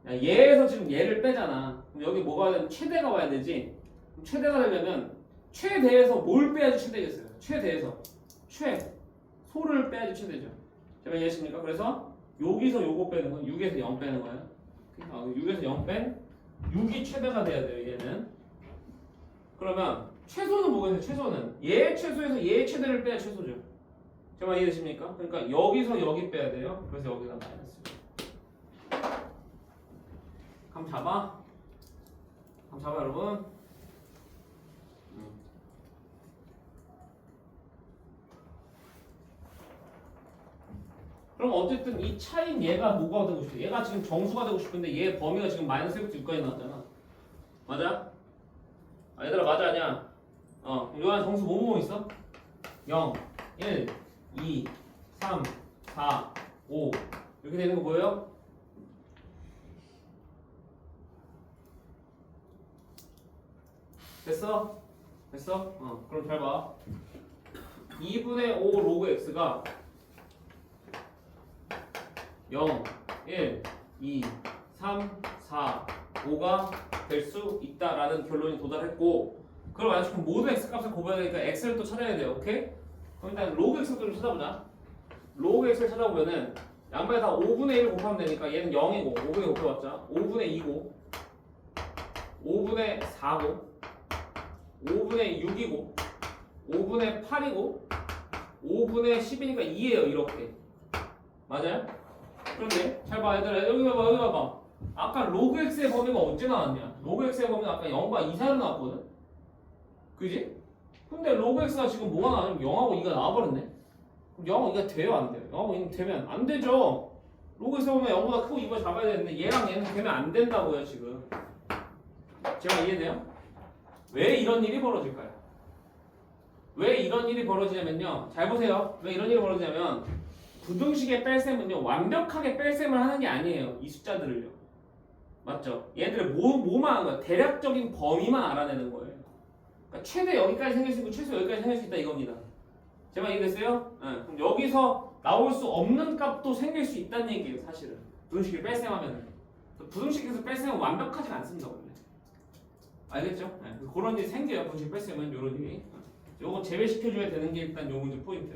야, 얘에서 지금 얘를 빼잖아. 그럼 여기 뭐가 와야 되면 최대가 와야 되지. 그럼 최대가 되려면 최대에서 뭘 빼야지 최대겠어요? 최대에서 최소를 빼야지 최대죠. 제가 이해하십니까? 그래서 여기서 요거 빼는 건 6에서 0 빼는 거야. 6에서 0 뺀 6이 최대가 돼야 돼요. 얘는. 그러면 최소는 뭐겠어요? 최소는 얘의 최소에서 얘의 최대를 빼야 최소죠. 제가 이해되십니까? 그러니까 여기서 여기 빼야 돼요. 그래서 여기다 마이너스. 감 잡아? 감 잡아 여러분? 그럼 어쨌든 이 차인 얘가 뭐가 되고 싶어? 얘가 지금 정수가 되고 싶은데 얘 범위가 지금 마이너스 1부터 6까지 나왔잖아. 맞아? 아, 얘들아 맞아 아니야? 요 안에 정수 뭐뭐 있어? 0, 1, 2, 3, 4, 5 이렇게 되는 거 보여요? 됐어? 됐어? 그럼 잘 봐. 2분의 5 로그 x가 0, 1, 2, 3, 4, 5가 될 수 있다라는 결론이 도달했고 그럼 아직 모든 x 값을 곱해야 되니까 x를 또 찾아야 돼요. 오케이? 그럼 일단 로그 x를 좀 찾아보자. 로그 x를 찾아보면은 양변에 다 5분의 1을 곱하면 되니까 얘는 0이고 5분의 1 곱해봤자 5분의 2고 5분의 4고 5분의 6이고 5분의 8이고 5분의 10이니까 2예요. 이렇게. 맞아요? 그런데 잘 봐 얘들아 여기 봐봐 여기 봐봐. 아까 로그 x의 범위가 언제 나왔냐? 로그 x의 범위는 아까 0과 2 사이로 나왔거든? 그지? 근데 로그 x가 지금 뭐가 나왔냐면 0하고 2가 나와버렸네? 그럼 0하고 2가 돼요 안 돼요? 0하고 2는 되면 안 되죠. 로그 x의 범위가 0보다 크고 2보다 작아야 되는데 얘랑 얘는 되면 안 된다고요 지금. 제가 이해돼요? 왜 이런 일이 벌어질까요? 왜 이런 일이 벌어지냐면요. 잘 보세요. 왜 이런 일이 벌어지냐면 부등식의 뺄셈은요 완벽하게 뺄셈을 하는 게 아니에요. 이 숫자들을요. 맞죠? 얘들을 뭐만 하는 거야? 대략적인 범위만 알아내는 거예요. 그러니까 최대 여기까지 생길 수 있고 최소 여기까지 생길 수 있다 이겁니다. 제 말 이해됐어요? 네. 그럼 여기서 나올 수 없는 값도 생길 수 있다는 얘기예요. 사실은 부등식을 뺄셈하면 부등식에서 뺄셈은 완벽하지 않습니다. 원래. 알겠죠? 네. 그런 일이 생겨요. 부등식 뺄셈은 이런 일이. 요거 제외시켜줘야 되는 게 일단 요 문제 포인트.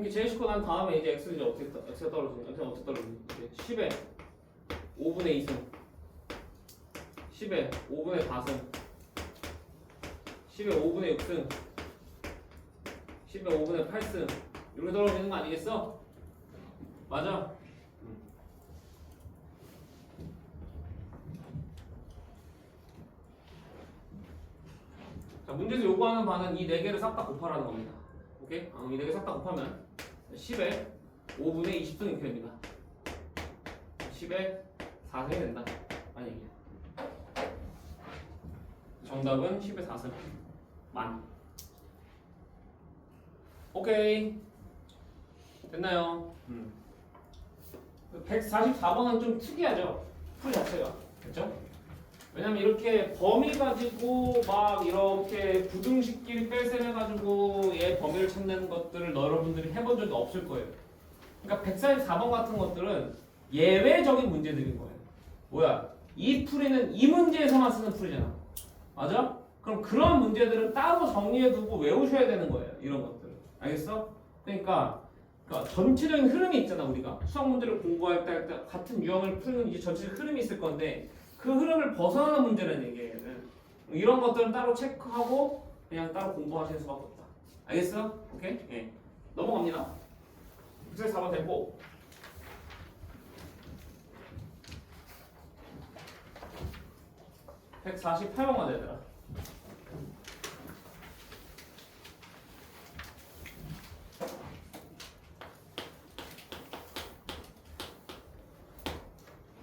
이렇게 제곱시키고 난 다음에 이제 x는 이제 x가 떨어지니 x는 어떻게 떨어지니? 이제 10에 5분의 2승 10에 5분의 4승 10에 5분의 6승 10에 5분의 8승 이렇게 떨어지는 거 아니겠어? 맞아? 자, 문제에서 요구하는 바는 이 4개를 싹 다 곱하라는 겁니다. 오케이? 이 4개 싹 다 곱하면 10에 5분의 20승 이렇게 됩니다. 10에 4승이 된다. 아니 이게 정답은 10에 4승 만. 오케이 됐나요? 144번은 좀 특이하죠? 풀 자체가 그렇죠? 왜냐면 이렇게 범위 가지고 막 이렇게 부등식끼리 뺄셈해가지고 얘 범위를 찾는 것들을 여러분들이 해본 적이 없을 거예요. 그러니까 144번 같은 것들은 예외적인 문제들인 거예요. 뭐야? 이 풀이는 이 문제에서만 쓰는 풀이잖아. 맞아? 그럼 그런 문제들은 따로 정리해두고 외우셔야 되는 거예요. 이런 것들을. 알겠어? 그러니까 전체적인 흐름이 있잖아. 우리가 수학 문제를 공부할 때 같은 유형을 푸는 이제 전체적 흐름이 있을 건데 그 흐름을 벗어나는 문제라는 얘기예요. 이런 것들은 따로 체크하고 그냥 따로 공부하시는 수밖에 없다. 알겠어? 오케이? 예. 넘어갑니다. 144번 됐고 148번 가야 되더라.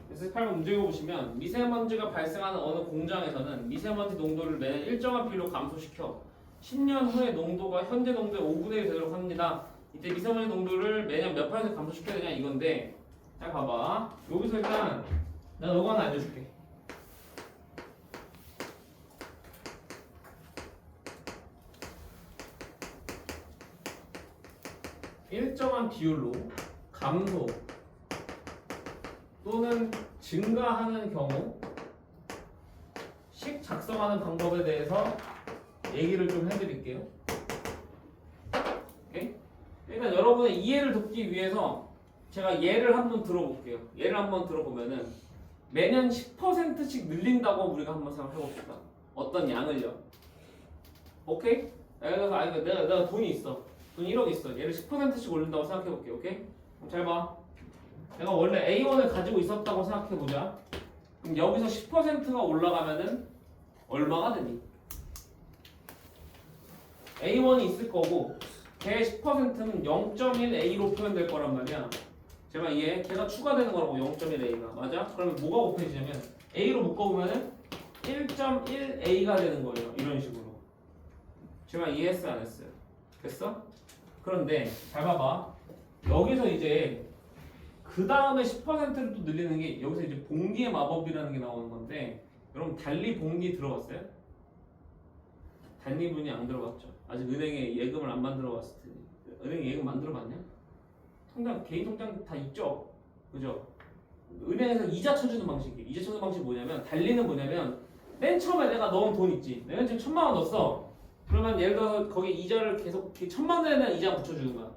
그래서 8번 문제 보시면 미세먼지가 발생하는 어느 공장에서는 미세먼지 농도를 매년 일정한 비율로 감소시켜 10년 후에 농도가 현재 농도의 5분의 1 되도록 합니다. 이때 미세먼지 농도를 매년 몇 %? 감소시켜야 되냐 이건데 자 봐봐 여기서 일단 내가 이거 하나 알려줄게. 일정한 비율로 감소 또는 증가하는 경우 식 작성하는 방법에 대해서 얘기를 좀 해드릴게요. 오케이? 일단 여러분의 이해를 돕기 위해서 제가 예를 한번 들어볼게요. 예를 한번 들어보면은 매년 10%씩 늘린다고 우리가 한번 생각해봅시다. 어떤 양을요? 오케이? 예를 들어서 내가 돈이 있어. 돈 1억 있어. 얘를 10%씩 올린다고 생각해볼게요. 오케이? 그럼 잘 봐. 내가 원래 A1을 가지고 있었다고 생각해보자. 그럼 여기서 10%가 올라가면은 얼마가 되니? A1이 있을 거고 걔 10%는 0.1A로 표현될 거란 말이야. 제발 이해? 걔가 추가되는 거라고 0.1A가. 맞아? 그러면 뭐가 곱해지냐면 A로 묶어보면은 1.1A가 되는 거예요. 이런 식으로. 제발 이해했어요? 안 했어요? 됐어? 그런데 잘 봐봐. 여기서 이제 그 다음에 10%를 또 늘리는 게 여기서 이제 봉기의 마법이라는 게 나오는 건데 여러분 달리 봉기 들어봤어요? 단리분이 안 들어갔죠. 아직 은행에 예금을 안 만들어 봤을 테니. 은행에 예금 만들어 봤냐? 통장 개인 통장 다 있죠. 그죠? 은행에서 이자 쳐주는 방식이. 이자 쳐주는 방식이 뭐냐면 달리는 뭐냐면 맨 처음에 내가 넣은 돈 있지. 내가 지금 1,000만 원 넣었어. 그러면 예를 들어서 거기 이자를 계속 1,000만 원에 대한 이자 붙여주는 거야.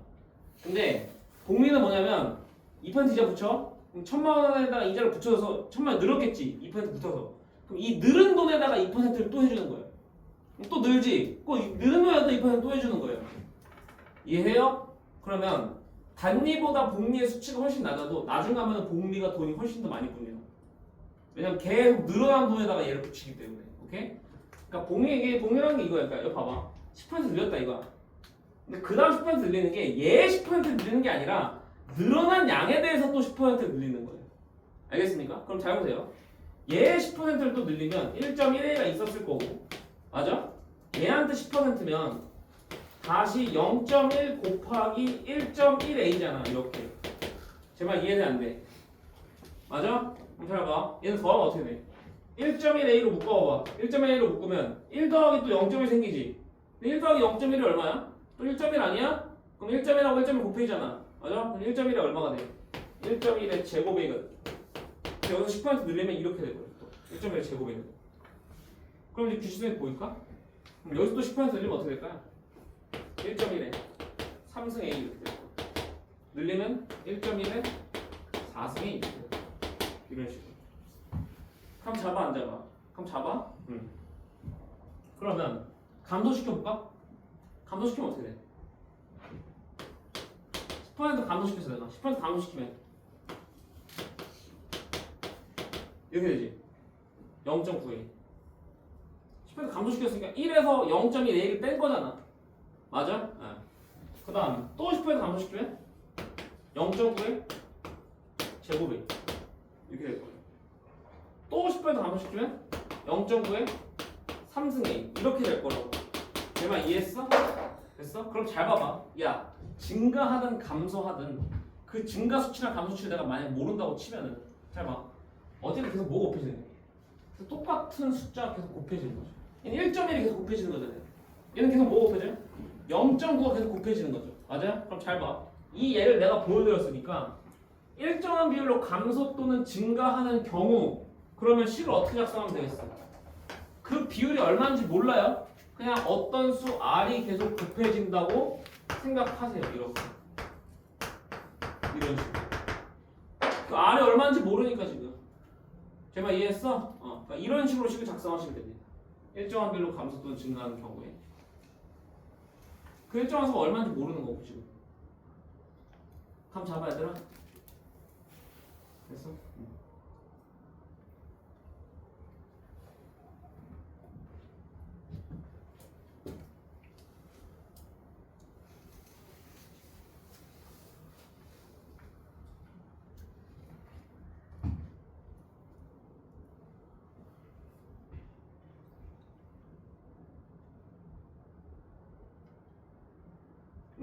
근데 복리는 뭐냐면 2% 이자 붙여? 그럼 1,000만 원에다가 이자를 붙여서 1,000만 원 늘었겠지. 2% 붙어서. 그럼 이 늘은 돈에다가 2%를 또 해주는 거예요. 그럼 또 늘지. 꼭 늘은 돈에다 2%또 해주는 거예요. 이해해요? 그러면 단리보다 복리의 수치가 훨씬 낮아도 나중 가면 복리가 돈이 훨씬 더 많이 뿐이에요. 왜냐면 계속 늘어난 돈에다가 얘를 붙이기 때문에. 오케이? 그러니까 복리라는 게 이거야. 그러니까 여기 봐봐. 10% 늘렸다 이거야. 근데 그 다음 10% 늘리는 게 얘 10% 늘리는 게 아니라 늘어난 양에 대해서 또 10% 늘리는 거예요. 알겠습니까? 그럼 잘 보세요. 얘 10%를 또 늘리면 1.1A가 있었을 거고 맞아? 얘한테 10%면 다시 0.1 곱하기 1.1A잖아 이렇게. 제발 이해는 안 돼. 맞아? 그럼 잘 봐. 얘는 더하면 어떻게 돼? 1.1A로 묶어봐. 1.1A로 묶으면 1 더하기 또 0.1 생기지. 근데 1 더하기 0.1이 얼마야? 또 1.1 아니야? 그럼 1.1하고 1.1 곱해지잖아. 맞아? 그럼 1.1이 얼마가 돼? 1.1의 제곱이거든. 여기서 10% 늘리면 이렇게 되거든. 또 1.1의 제곱이거든. 그럼 이제 규칙성이 보일까? 그럼 여기서 또 10% 늘리면 어떻게 될까요? 1.1에 3승 A 이렇게 될 거야. 늘리면 1.1에 4승에 2. 이런 식으로. 그럼 잡아 안 잡아? 그럼 잡아? 응. 그러면 감소시켜볼까? 감소시키면 어떻게 돼? 10% 감소시켰어 내가. 10% 감소시키면 이렇게 되지. 0.9에 10% 감소시켰으니까 1에서 0.1을 뺀 거잖아. 맞아? 네. 그 다음 또 10% 감소시키면 0.9에 제곱이 이렇게 될 거예요. 또 10% 감소시키면 0.9에 3승 A 이렇게 될 거라고. 내 말 이해했어? 됐어? 그럼 잘 봐봐. 야, 증가하든 감소하든 그 증가 수치나 감소 수치를 내가 만약 모른다고 치면은 잘 봐. 어쨌든 계속 뭐가 곱해지는 거야? 똑같은 숫자가 계속 곱해지는 거죠. 얘는 1.1이 계속 곱해지는 거잖아요. 얘는 계속 뭐가 곱해져요? 0.9가 계속 곱해지는 거죠. 맞아요? 그럼 잘 봐. 이 예를 내가 보여드렸으니까 일정한 비율로 감소 또는 증가하는 경우 그러면 식을 어떻게 작성하면 되겠어? 그 비율이 얼마인지 몰라요? 그냥 어떤 수 R이 계속 곱해진다고 생각하세요. 이렇게. 이런 식으로. 그 R이 얼마인지 모르니까 지금. 제 말 이해했어? 그러니까 이런 식으로 식을 작성하시면 됩니다. 일정한 비율로 감소 또는 증가하는 경우에. 그 일정한 수가 얼마인지 모르는 거고 지금. 감 잡아 얘들아. 됐어?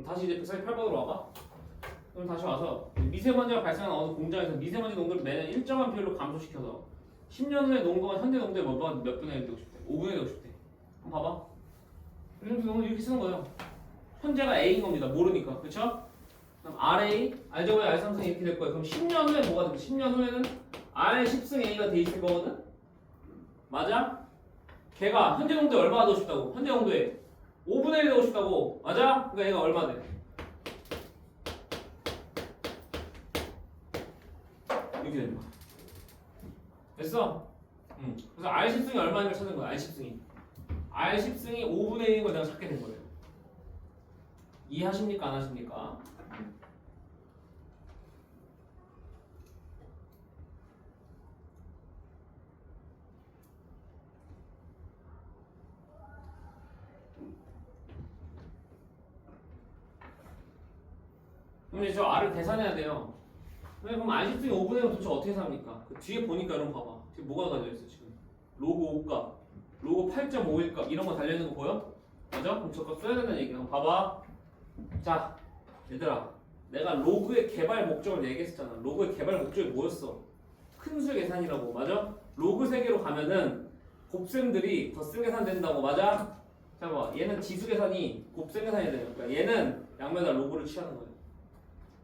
다시 이제 148번으로 와봐. 그럼 다시 와서 미세먼지가 발생하는 어느 공장에서 미세먼지 농도를 매년 일정한 비율로 감소시켜서 10년 후에 농도가 현재 농도의 몇 분의 1 되고 싶대? 5분의 1 되고 싶대. 한번 봐봐. 이렇게 쓰는 거예요. 현재가 A인 겁니다. 모르니까. 그쵸? 그럼 RA, 알제곱에 R3승 이렇게 될 거예요. 그럼 10년 후에 뭐가 되지? 10년 후에는 R 10승 A가 돼 있을 거거든? 맞아? 걔가 현재 농도에 얼마나 되고 싶다고? 현재 농도에 5분의 1 되고 싶다고. 맞아? 그러니까 얘가 얼마 돼? 이렇게 되는 거야. 됐어? 그래서 R10승이 얼마인가 찾는 거야. R10승이. R10승이 5분의 1인 걸 내가 찾게 된 거예요. 이해하십니까? 안 하십니까? 그럼 이제 저 R을 계산해야 돼요. 그럼 R10승이 5분의 1은 도대체 어떻게 삽니까? 그 뒤에 보니까 여러분 봐봐. 지금 뭐가 달려있어 지금? 로그 5값, 로그 8.51값 이런 거 달려있는 거 보여? 맞아? 그럼 저값 써야 된다는 얘기야. 그럼 봐봐. 자, 얘들아. 내가 로그의 개발 목적을 얘기했었잖아. 로그의 개발 목적이 뭐였어? 큰 수의 계산이라고. 맞아? 로그 세계로 가면은 곱셈들이 덧셈 계산된다고. 맞아? 자, 봐. 얘는 지수 계산이 곱셈 계산이 돼요. 그러니까 얘는 양면에다 로그를 취하는 거예요.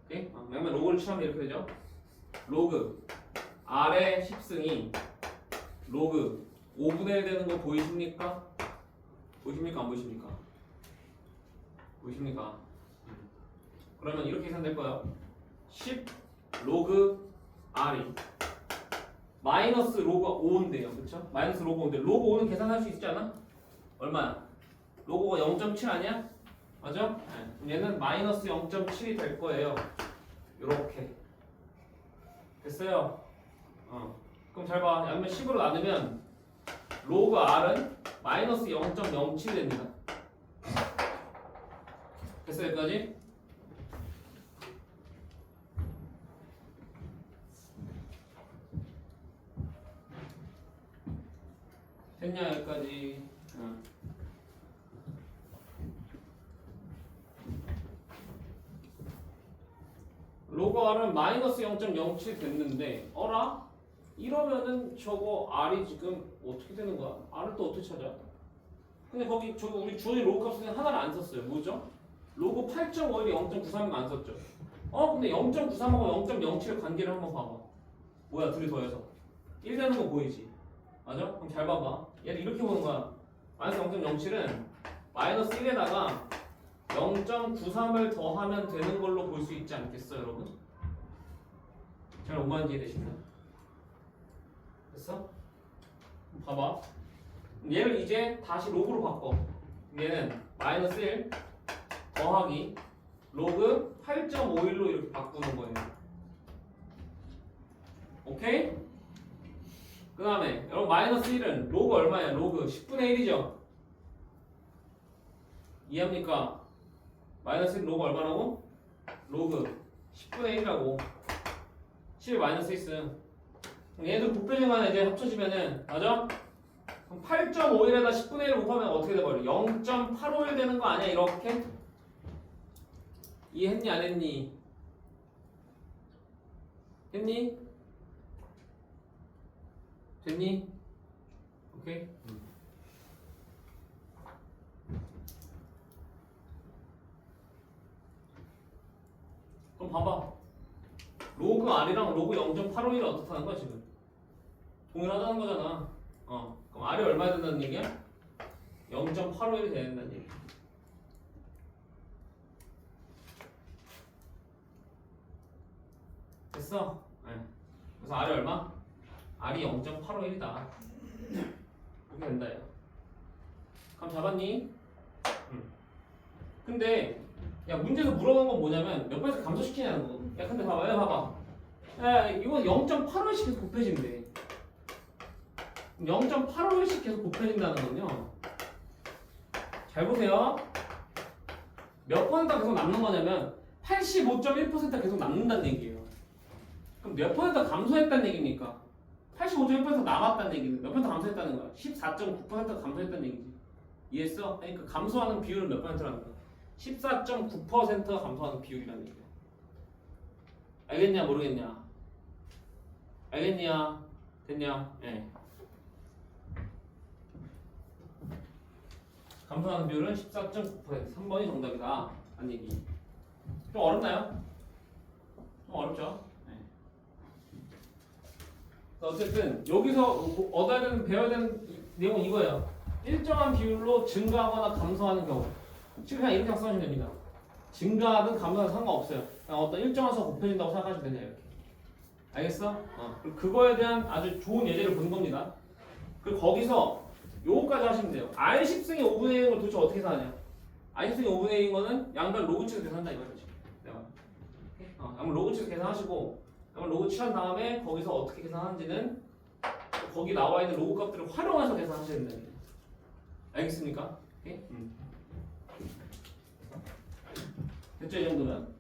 오케이? 양면 로그를 취하면 이렇게 되죠. 로그 R의 10승이 로그 5분의 1 되는 거 보이십니까? 보이십니까? 안 보이십니까? 보이십니까? 그러면 이렇게 계산될 거예요. 10 로그 R이 마이너스 로그가 5인데요. 그쵸? 마이너스 로그 5인데 로그 5는 계산할 수 있지 않아? 얼마야? 로그가 0.7 아니야? 맞아? 네. 그럼 얘는 마이너스 0.7이 될 거예요. 요렇게 됐어요? 그럼 잘 봐. 양면 10으로 나누면 로그 R은 마이너스 0.07 됩니다. 됐어 여기까지? 됐냐 여기까지? 로그 R은 마이너스 0.07 됐는데 어라? 이러면은 저거 R이 지금 어떻게 되는 거야? R을 또 어떻게 찾아? 근데 거기 저기 우리 주어진 로그 값은 하나를 안 썼어요. 뭐죠? 로그 8.51이 0.93은 안 썼죠. 근데 0.93하고 0.07의 관계를 한번 봐봐. 뭐야 둘이 더해서 1 되는 거 보이지? 맞아? 그럼 잘 봐봐. 얘를 이렇게 보는 거야. 마이너스 0.07은 마이너스 1에다가 0.93을 더하면 되는 걸로 볼 수 있지 않겠어요, 여러분? 잘 오만 이해되시나요? 됐어? 봐봐. 얘를 이제 다시 로그로 바꿔. 얘는 마이너스 1 더하기 로그 8.51로 이렇게 바꾸는 거예요. 오케이? 그 다음에 여러분 마이너스 1은 로그 얼마야? 로그 10분의 1이죠? 이해합니까? 마이너스 1 로그 얼마라고? 로그 10분의 1이라고. 10 마이너스 1 얘들 곱해지만 이제 합쳐지면은 맞아? 그럼 8.51에다 10분의 1을 곱하면 어떻게 돼버려? 0.851 되는 거 아니야? 이렇게? 이해했니? 안 했니? 했니? 됐니? 오케이? 그럼 봐봐. 로그 R이랑 로그 0.851이 어떻다는 거야 지금? 동일하다는 거잖아. 그럼 R이 얼마야 된다는 얘기야? 0.851이 돼야 된다는 얘기야. 됐어? 네. 그래서 R이 얼마? R이 0.851이다. 이렇게 된다 얘. 그럼 잡았니? 응. 근데 야 문제에서 물어본 건 뭐냐면 몇 번에서 감소시키냐는 거거든. 야 근데 봐봐, 야 봐봐. 야 이건 0.8원씩 계속 곱해진대. 0.8원씩 계속 곱해진다는 건요. 잘 보세요. 몇 퍼센트가 계속 남는 거냐면 85.1%가 계속 남는다는 얘기예요. 그럼 몇 퍼센트 감소했다는 얘기입니까? 85.1% 남았다는 얘기는 몇 퍼센트 감소했다는 거야? 14.9%가 감소했다는 얘기지. 이해했어? 그러니까 감소하는 비율은 몇 퍼센트라는 거야? 14.9%가 감소하는 비율이라는 얘기야. 알겠냐 모르겠냐? 알겠냐? 됐냐? 예. 감소하는 비율은 14.9%. 3번이 정답이다. 라는 얘기. 좀 어렵나요? 좀 어렵죠? 네. 어쨌든 여기서 얻어야 되는 배워야 되는 내용은 이거예요. 일정한 비율로 증가하거나 감소하는 경우. 지금 그냥 이렇게 써주시면 됩니다. 증가하든 감소하든 상관없어요. 그냥 어떤 일정한 수가 곱해진다고 생각하시면 되냐 이렇게. 알겠어? 그리고 그거에 대한 아주 좋은 예제를 본 겁니다. 그리고 거기서 요거까지 하시면 돼요. R10승의 5분의 1을 도대체 어떻게 계산하냐? R10승의 5분의 1인 거는 양변 로그 치에서 계산한다 이거죠. 한번 로그 치에서 계산하시고 한번 로그 취한 다음에 거기서 어떻게 계산하는지는 거기 나와 있는 로그 값들을 활용해서 계산하셔야 된다. 알겠습니까? 오케이? 됐죠? 이 정도면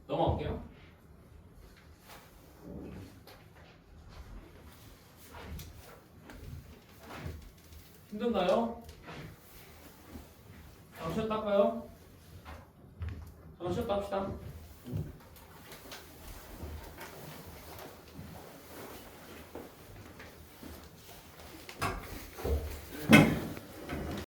넘어갈게요. 힘든가요? 잠깐 쉬었다 할까요? 잠깐 쉬었다 합시다.